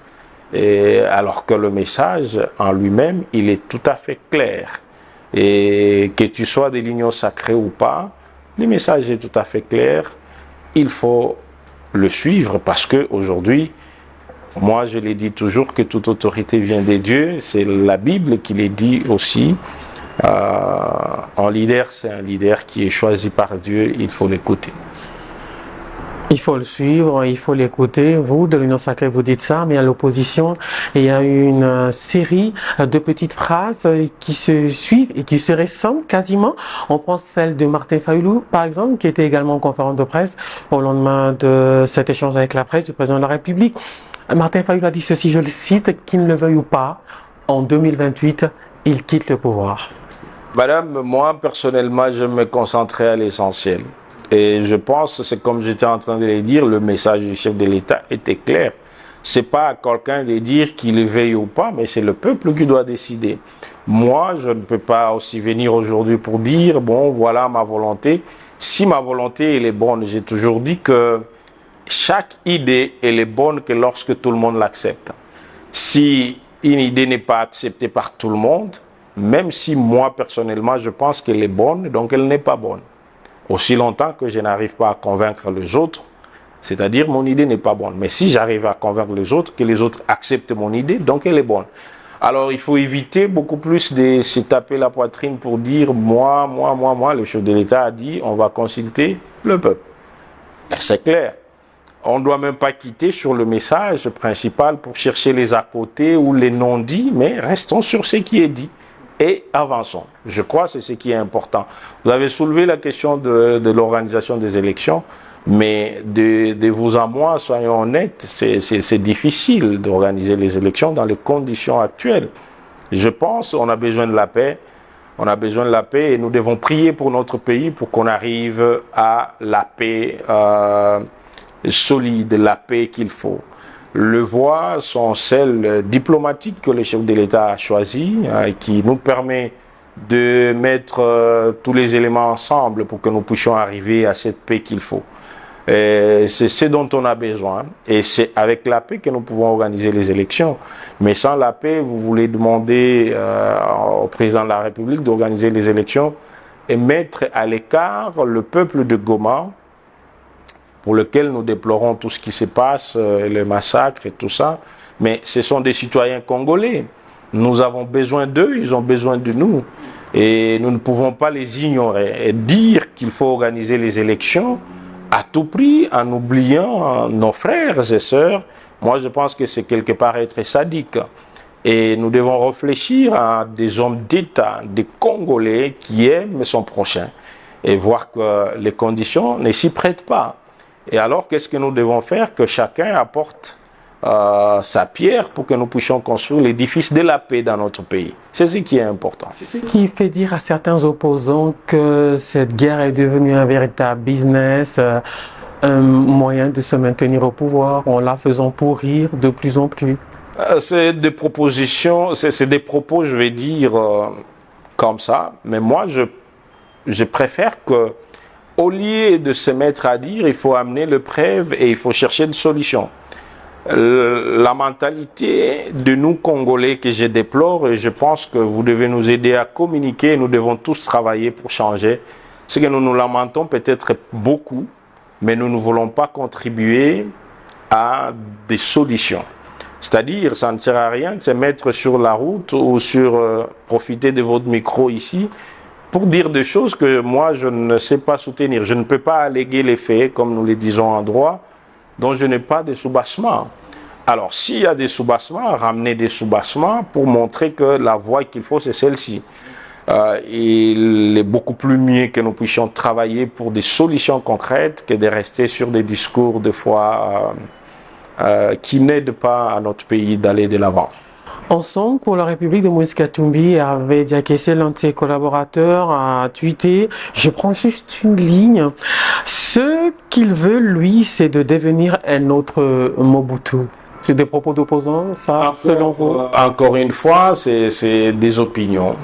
alors que le message en lui-même, il est tout à fait clair. Et que tu sois de l'Union sacrée ou pas, le message est tout à fait clair. Il faut le suivre parce qu'aujourd'hui, moi je l'ai dit toujours que toute autorité vient de Dieu. C'est la Bible qui l'est dit aussi. Un leader, c'est un leader qui est choisi par Dieu, il faut l'écouter. Il faut le suivre, il faut l'écouter. Vous, de l'Union sacrée, vous dites ça, mais à l'opposition, il y a une série de petites phrases qui se suivent et qui se ressemblent quasiment. On prend celle de Martin Fayulu, par exemple, qui était également en conférence de presse au lendemain de cet échange avec la presse du président de la République. Martin Fayulu a dit ceci, je le cite, qu'il ne le veuille ou pas, en 2028, il quitte le pouvoir. Madame, moi, personnellement, je me concentrais à l'essentiel. Et je pense, c'est comme j'étais en train de le dire, le message du chef de l'État était clair. C'est pas à quelqu'un de dire qu'il le veille ou pas, mais c'est le peuple qui doit décider. Moi, je ne peux pas aussi venir aujourd'hui pour dire, bon, voilà ma volonté. Si ma volonté, elle est bonne, j'ai toujours dit que chaque idée, elle est bonne que lorsque tout le monde l'accepte. Si une idée n'est pas acceptée par tout le monde, même si moi, personnellement, je pense qu'elle est bonne, donc elle n'est pas bonne. Aussi longtemps que je n'arrive pas à convaincre les autres, c'est-à-dire mon idée n'est pas bonne. Mais si j'arrive à convaincre les autres, que les autres acceptent mon idée, donc elle est bonne. Alors il faut éviter beaucoup plus de se taper la poitrine pour dire moi, le chef de l'État a dit on va consulter le peuple. C'est clair. On ne doit même pas quitter sur le message principal pour chercher les à côté ou les non-dits, mais restons sur ce qui est dit. Et avançons. Je crois que c'est ce qui est important. Vous avez soulevé la question de l'organisation des élections, mais de vous à moi, soyons honnêtes, c'est difficile d'organiser les élections dans les conditions actuelles. Je pense qu'on a besoin de la paix. On a besoin de la paix et nous devons prier pour notre pays pour qu'on arrive à la paix solide, la paix qu'il faut. Les voies sont celles diplomatiques que le chef de l'État a choisies, qui nous permet de mettre tous les éléments ensemble pour que nous puissions arriver à cette paix qu'il faut. C'est ce dont on a besoin et c'est avec la paix que nous pouvons organiser les élections. Mais sans la paix, vous voulez demander au président de la République d'organiser les élections et mettre à l'écart le peuple de Goma, pour lequel nous déplorons tout ce qui se passe, les massacres et tout ça. Mais ce sont des citoyens congolais. Nous avons besoin d'eux, ils ont besoin de nous. Et nous ne pouvons pas les ignorer. Et dire qu'il faut organiser les élections à tout prix, en oubliant nos frères et sœurs, moi je pense que c'est quelque part être sadique. Et nous devons réfléchir à des hommes d'État, des Congolais qui aiment son prochain. Et voir que les conditions ne s'y prêtent pas. Et alors, qu'est-ce que nous devons faire? Que chacun apporte sa pierre pour que nous puissions construire l'édifice de la paix dans notre pays. C'est ce qui est important. C'est ce qui fait dire à certains opposants que cette guerre est devenue un véritable business, un moyen de se maintenir au pouvoir en la faisant pourrir de plus en plus. C'est des propositions, c'est des propos, je vais dire, comme ça. Mais moi, je préfère que, au lieu de se mettre à dire, il faut amener le preuve et il faut chercher une solution. La mentalité de nous Congolais que je déplore, et je pense que vous devez nous aider à communiquer, nous devons tous travailler pour changer, c'est que nous nous lamentons peut-être beaucoup, mais nous ne voulons pas contribuer à des solutions. C'est-à-dire, ça ne sert à rien de se mettre sur la route ou profiter de votre micro ici pour dire des choses que moi je ne sais pas soutenir. Je ne peux pas alléguer les faits, comme nous les disons en droit, dont je n'ai pas de soubassements. Alors, s'il y a des soubassements, ramener des soubassements pour montrer que la voie qu'il faut, c'est celle-ci. Il est beaucoup plus mieux que nous puissions travailler pour des solutions concrètes que de rester sur des discours de foi qui n'aident pas à notre pays d'aller de l'avant. Ensemble pour la République de Moïse Katumbi, Hervé Diakessé, l'un de ses collaborateurs, a tweeté, je prends juste une ligne, ce qu'il veut, lui, c'est de devenir un autre Mobutu. C'est des propos d'opposants, ça, selon vous? Encore une fois, c'est des opinions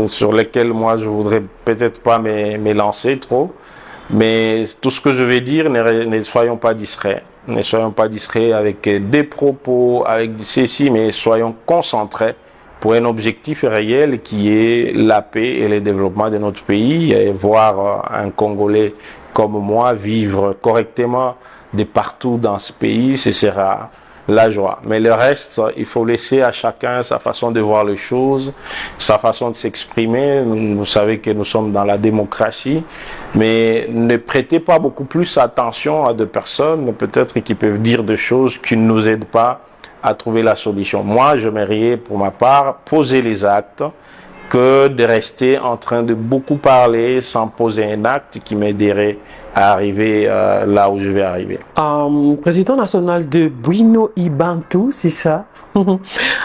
sur lesquelles moi je voudrais peut-être pas m'élancer trop, mais tout ce que je vais dire, ne soyons pas distraits. Ne soyons pas distraits avec des propos, avec ceci, mais soyons concentrés pour un objectif réel qui est la paix et le développement de notre pays, et voir un Congolais comme moi vivre correctement de partout dans ce pays, ce sera la joie. Mais le reste, il faut laisser à chacun sa façon de voir les choses, sa façon de s'exprimer. Vous savez que nous sommes dans la démocratie, mais ne prêtez pas beaucoup plus attention à des personnes, peut-être qui peuvent dire des choses qui ne nous aident pas à trouver la solution. Moi, j'aimerais, pour ma part, poser les actes, que de rester en train de beaucoup parler sans poser un acte qui m'aiderait à arriver là où je vais arriver. Président national de Bwino Ibantu, c'est ça?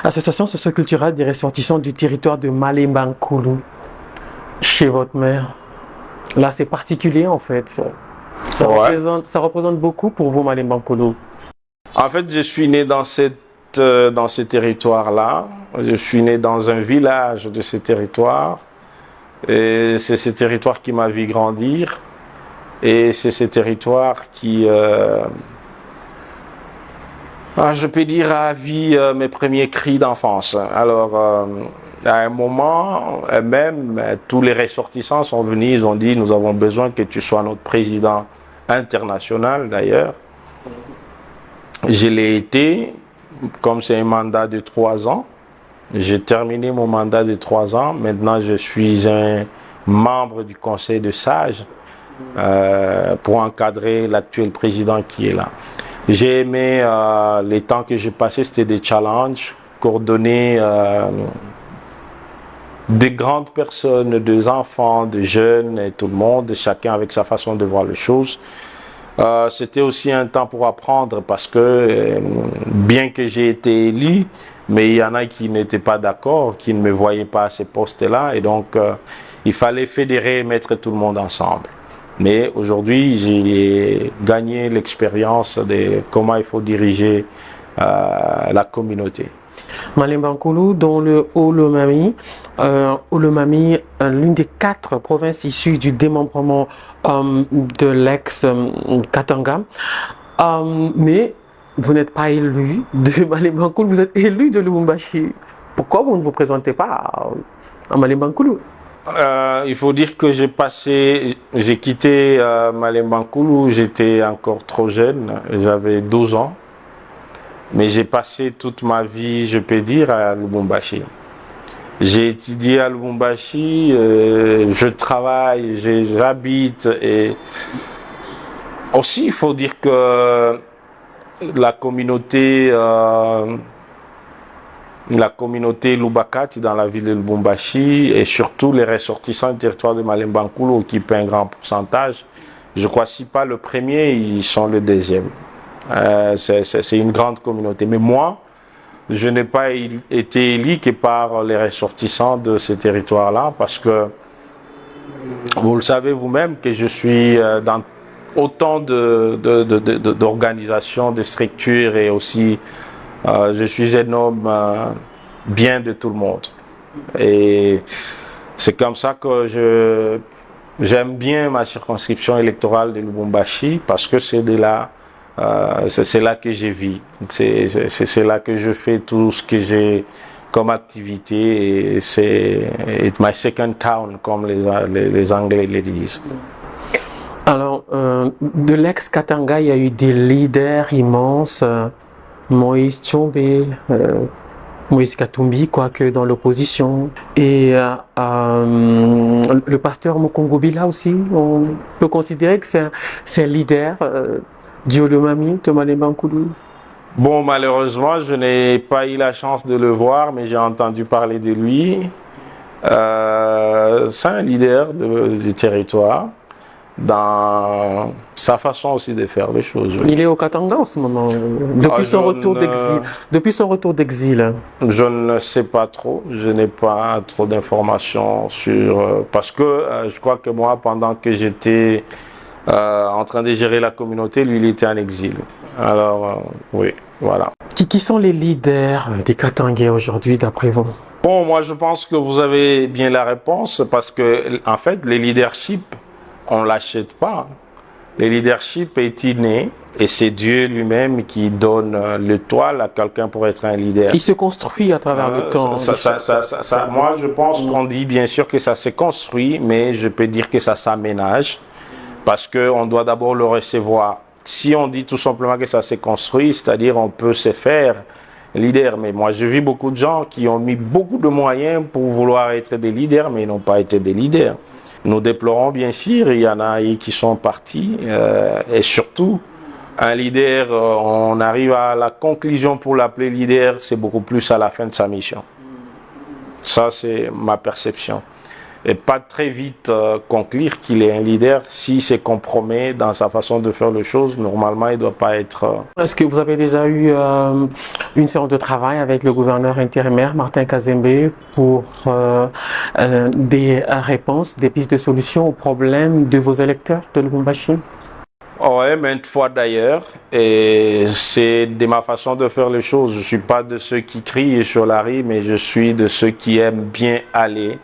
Association socioculturelle des ressortissants du territoire de Malemba Nkulu. Chez votre mère. Là, c'est particulier en fait. Ça représente beaucoup pour vous, Malemba Nkulu. En fait, je suis né dans ce territoire-là. Je suis né dans un village de ce territoire. Et c'est ce territoire qui m'a vu grandir. Et c'est ce territoire qui, je peux dire, a vu mes premiers cris d'enfance. Alors, à un moment, même, tous les ressortissants sont venus, ils ont dit, nous avons besoin que tu sois notre président international, d'ailleurs. Je l'ai été. Comme c'est un mandat de 3 ans, j'ai terminé mon mandat de 3 ans. Maintenant, je suis un membre du conseil de sages pour encadrer l'actuel président qui est là. J'ai aimé les temps que j'ai passés, c'était des challenges, coordonner des grandes personnes, des enfants, des jeunes, et tout le monde, chacun avec sa façon de voir les choses. C'était aussi un temps pour apprendre parce que bien que j'ai été élu, mais il y en a qui n'étaient pas d'accord, qui ne me voyaient pas à ces postes-là, et donc il fallait fédérer et mettre tout le monde ensemble. Mais aujourd'hui, j'ai gagné l'expérience de comment il faut diriger la communauté. Malemba Nkulu, dans le Haut-Lomami, l'une des 4 provinces issues du démembrement de l'ex-Katanga. Mais vous n'êtes pas élu de Malemba Nkulu, vous êtes élu de Lubumbashi. Pourquoi vous ne vous présentez pas à Malemba Nkulu? Il faut dire que j'ai quitté Malemba Nkulu, j'étais encore trop jeune, j'avais 12 ans. Mais j'ai passé toute ma vie, je peux dire, à Lubumbashi. J'ai étudié à Lubumbashi, je travaille, j'habite. Et aussi, il faut dire que la communauté Lubakati dans la ville de Lubumbashi et surtout les ressortissants du territoire de Malemba Nkulu occupent un grand pourcentage. Je crois si pas le premier, ils sont le deuxième. C'est une grande communauté. Mais moi, je n'ai pas été élu que par les ressortissants de ces territoires-là, parce que vous le savez vous-même que je suis dans autant d'organisations, de structures, et aussi je suis un homme bien de tout le monde. Et c'est comme ça que j'aime bien ma circonscription électorale de Lubumbashi, parce que c'est de là, c'est là que je vis. C'est là que je fais tout ce que j'ai comme activité, et c'est my second town, comme les Anglais le disent. Alors, de l'ex-Katanga, il y a eu des leaders immenses, Moïse Tshombe, Moïse Katumbi, quoique dans l'opposition, et le pasteur Mokongo Bila aussi, on peut considérer que c'est un leader, Diolo Mami, Thomas Lembankoulou. Bon, malheureusement, je n'ai pas eu la chance de le voir, mais j'ai entendu parler de lui. C'est un leader du territoire, dans sa façon aussi de faire les choses. Oui. Il est au Katanga en ce moment, depuis son retour d'exil. Je ne sais pas trop, je n'ai pas trop d'informations sur... parce que je crois que moi, pendant que j'étais en train de gérer la communauté, lui, il était en exil. Alors, oui, voilà. Qui sont les leaders des Katangais aujourd'hui, d'après vous? Bon, moi, je pense que vous avez bien la réponse, parce que, en fait, les leaderships, on ne l'achète pas. Le leadership est inné, et c'est Dieu lui-même qui donne l'étoile à quelqu'un pour être un leader. Il se construit à travers le temps. Moi, je pense qu'on dit bien sûr que ça se construit, mais je peux dire que ça s'aménage, parce qu'on doit d'abord le recevoir. Si on dit tout simplement que ça s'est construit, c'est-à-dire on peut se faire leader. Mais moi, je vis beaucoup de gens qui ont mis beaucoup de moyens pour vouloir être des leaders, mais ils n'ont pas été des leaders. Nous déplorons bien sûr, il y en a qui sont partis, et surtout, un leader, on arrive à la conclusion pour l'appeler leader, c'est beaucoup plus à la fin de sa mission. Ça, c'est ma perception. Et pas très vite conclure qu'il est un leader. Si c'est compromis dans sa façon de faire les choses, normalement, il ne doit pas être... Est-ce que vous avez déjà eu une séance de travail avec le gouverneur intérimaire, Martin Kazembe, pour des réponses, des pistes de solutions aux problèmes de vos électeurs de Lubumbashi? Oui, maintes fois d'ailleurs. Et c'est de ma façon de faire les choses. Je ne suis pas de ceux qui crient sur la rue, mais je suis de ceux qui aiment bien aller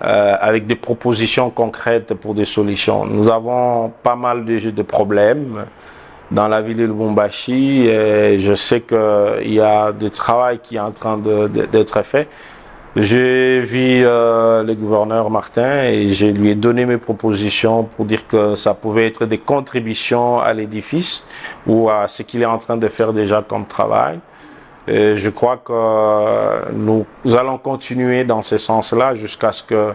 avec des propositions concrètes pour des solutions. Nous avons pas mal de problèmes dans la ville de Lubumbashi, et je sais qu'il y a du travail qui est en train d'être fait. J'ai vu le gouverneur Martin, et je lui ai donné mes propositions pour dire que ça pouvait être des contributions à l'édifice ou à ce qu'il est en train de faire déjà comme travail. Et je crois que nous allons continuer dans ce sens-là jusqu'à ce que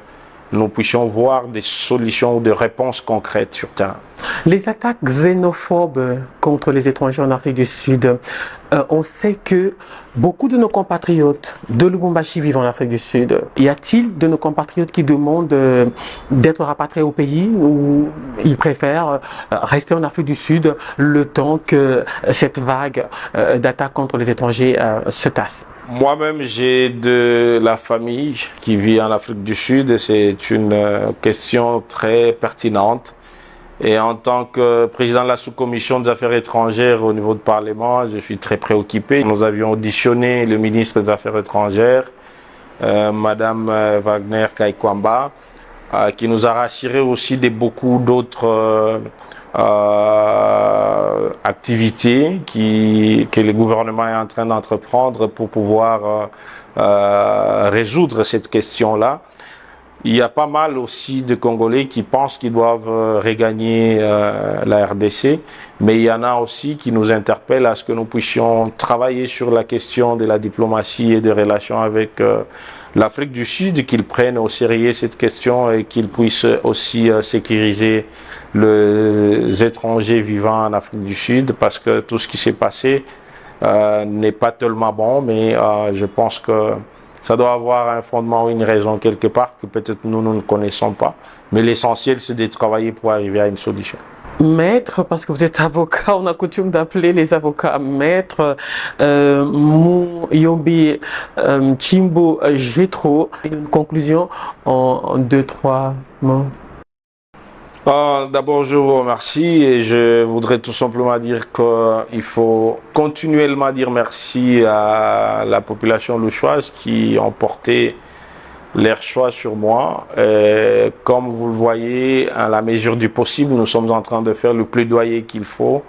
nous puissions voir des solutions ou des réponses concrètes sur terrain. Les attaques xénophobes contre les étrangers en Afrique du Sud, on sait que beaucoup de nos compatriotes de Lubumbashi vivent en Afrique du Sud. Y a-t-il de nos compatriotes qui demandent d'être rapatriés au pays, ou ils préfèrent rester en Afrique du Sud le temps que cette vague d'attaques contre les étrangers se tasse? Moi-même, j'ai de la famille qui vit en Afrique du Sud, et c'est une question très pertinente. Et en tant que président de la sous-commission des affaires étrangères au niveau du Parlement, je suis très préoccupé. Nous avions auditionné le ministre des Affaires étrangères, Madame Wagner Kaikwamba, qui nous a rassuré aussi de beaucoup d'autres activités que le gouvernement est en train d'entreprendre pour pouvoir résoudre cette question-là. Il y a pas mal aussi de Congolais qui pensent qu'ils doivent regagner la RDC, mais il y en a aussi qui nous interpellent à ce que nous puissions travailler sur la question de la diplomatie et des relations avec l'Afrique du Sud, qu'ils prennent au sérieux cette question et qu'ils puissent aussi sécuriser les étrangers vivant en Afrique du Sud, parce que tout ce qui s'est passé n'est pas tellement bon, mais je pense que ça doit avoir un fondement ou une raison quelque part que peut-être nous ne connaissons pas. Mais l'essentiel, c'est de travailler pour arriver à une solution. Maître, parce que vous êtes avocat, on a coutume d'appeler les avocats maître, Muyombi Chimbo Jetro. Une conclusion en 2-3 mots. D'abord, je vous remercie et je voudrais tout simplement dire qu'il faut continuellement dire merci à la population louchoise qui ont porté leur choix sur moi. Et comme vous le voyez, à la mesure du possible, nous sommes en train de faire le plaidoyer qu'il faut.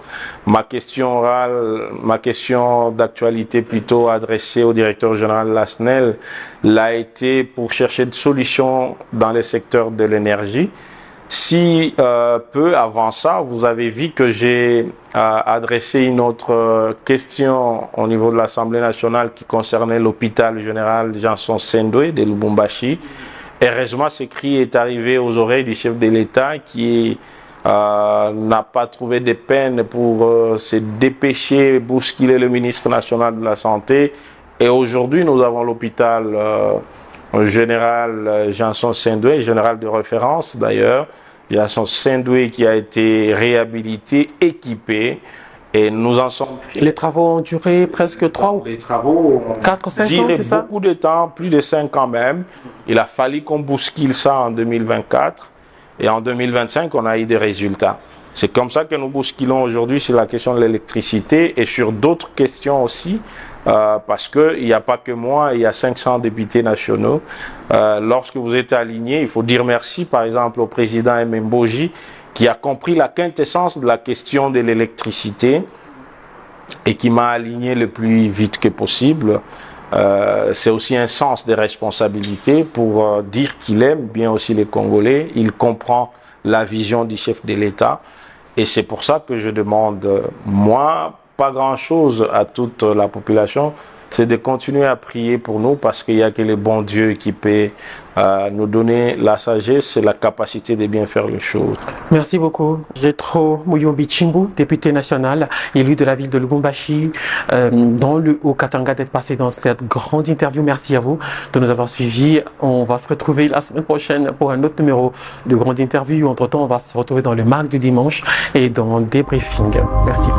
Ma question orale, ma question d'actualité plutôt adressée au directeur général de la SNEL, l'a été pour chercher des solutions dans les secteurs de l'énergie. Si peu avant ça, vous avez vu que j'ai adressé une autre question au niveau de l'Assemblée nationale qui concernait l'hôpital général Janson Sendwe de Lubumbashi. Heureusement, ce cri est arrivé aux oreilles du chef de l'État qui n'a pas trouvé de peine pour se dépêcher, bousculer le ministre national de la Santé. Et aujourd'hui, nous avons l'hôpital général Janson Sendwe, général de référence d'ailleurs, Janson Sendwe qui a été réhabilité, équipé, et nous en sommes fiers. Les travaux ont duré presque 3 ou 4 ou 5 ans, c'est ça? Beaucoup de temps, plus de 5 ans même. Il a fallu qu'on bouscule ça en 2024 et en 2025 on a eu des résultats. C'est comme ça que nous bousculons aujourd'hui sur la question de l'électricité et sur d'autres questions aussi. Parce qu'il n'y a pas que moi, il y a 500 députés nationaux. Lorsque vous êtes alignés, il faut dire merci par exemple au président Mbemboji qui a compris la quintessence de la question de l'électricité et qui m'a aligné le plus vite que possible. C'est aussi un sens des responsabilités pour dire qu'il aime bien aussi les Congolais. Il comprend la vision du chef de l'État et c'est pour ça que je demande, moi, pas grand-chose à toute la population, c'est de continuer à prier pour nous parce qu'il n'y a que le bon Dieu qui peut nous donner la sagesse et la capacité de bien faire les choses. Merci beaucoup. Jetro Muyombi Chimbo, député national, élu de la ville de Lubumbashi, dans le Haut-Katanga, d'être passé dans cette grande interview. Merci à vous de nous avoir suivis. On va se retrouver la semaine prochaine pour un autre numéro de grande interview. Entre-temps, on va se retrouver dans le Marc du dimanche et dans des briefings. Merci.